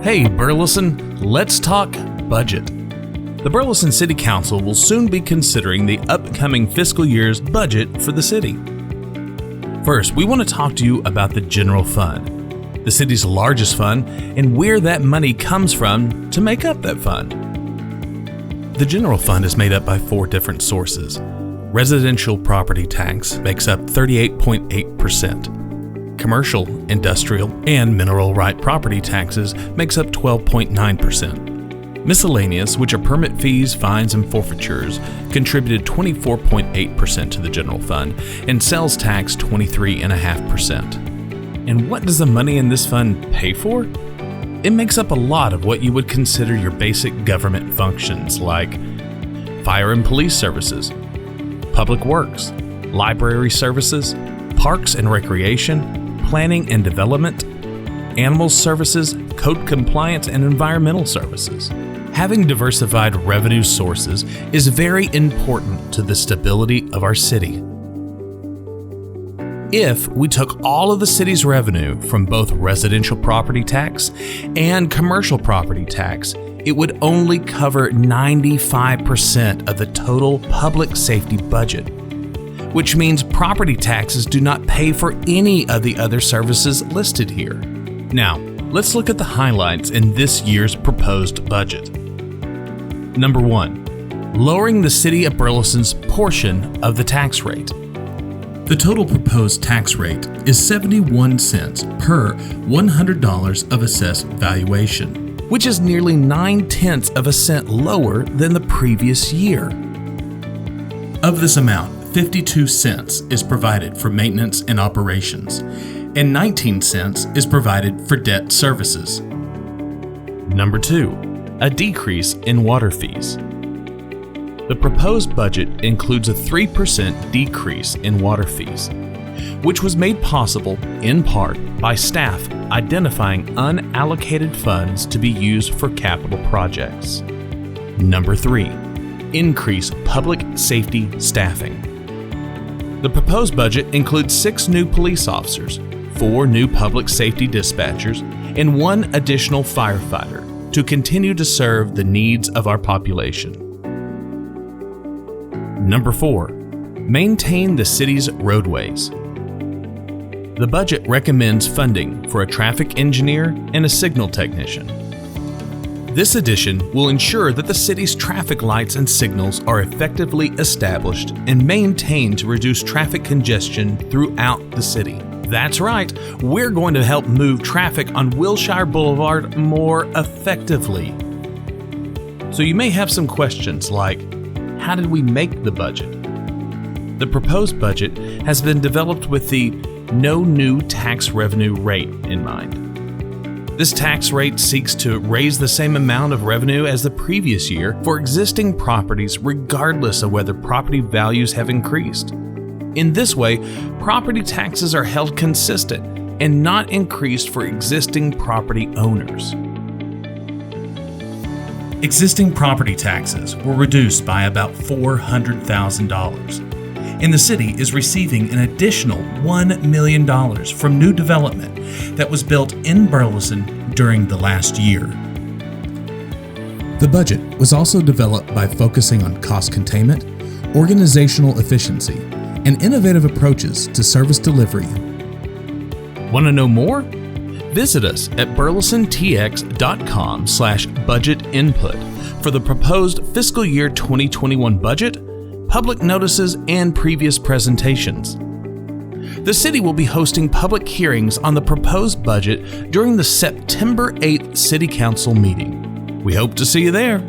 Hey Burleson, let's talk budget. The Burleson City Council will soon be considering the upcoming fiscal year's budget for the city. First, we want to talk to you about the general fund, the city's largest fund, and where that money comes from to make up that fund. The general fund is made up by 4 different sources. Residential property tax makes up 38.8%. Commercial, industrial, and mineral right property taxes makes up 12.9%. Miscellaneous, which are permit fees, fines, and forfeitures, contributed 24.8% to the general fund, and sales tax 23.5%. And what does the money in this fund pay for? It makes up a lot of what you would consider your basic government functions like fire and police services, public works, library services, parks and recreation, planning and development, animal services, code compliance, and environmental services. Having diversified revenue sources is very important to the stability of our city. If we took all of the city's revenue from both residential property tax and commercial property tax, it would only cover 95% of the total public safety budget, which means property taxes do not pay for any of the other services listed here. Now, let's look at the highlights in this year's proposed budget. Number 1, lowering the City of Burleson's portion of the tax rate. The total proposed tax rate is 71 cents per $100 of assessed valuation, which is nearly 9/10 of a cent lower than the previous year. Of this amount, 52 cents is provided for maintenance and operations, and 19 cents is provided for debt services. Number 2, a decrease in water fees. The proposed budget includes a 3% decrease in water fees, which was made possible in part by staff identifying unallocated funds to be used for capital projects. Number 3, increase public safety staffing. The proposed budget includes 6 new police officers, 4 new public safety dispatchers, and 1 additional firefighter to continue to serve the needs of our population. Number 4, maintain the city's roadways. The budget recommends funding for a traffic engineer and a signal technician. This addition will ensure that the city's traffic lights and signals are effectively established and maintained to reduce traffic congestion throughout the city. That's right, we're going to help move traffic on Wilshire Boulevard more effectively. So you may have some questions like, how did we make the budget? The proposed budget has been developed with the no new tax revenue rate in mind. This tax rate seeks to raise the same amount of revenue as the previous year for existing properties regardless of whether property values have increased. In this way, property taxes are held consistent and not increased for existing property owners. Existing property taxes were reduced by about $400,000, and the city is receiving an additional $1 million from new development that was built in Burleson during the last year. The budget was also developed by focusing on cost containment, organizational efficiency, and innovative approaches to service delivery. Want to know more? Visit us at burlesontx.com/budget input for the proposed fiscal year 2021 budget, public notices, and previous presentations. The city will be hosting public hearings on the proposed budget during the September 8th City Council meeting. We hope to see you there.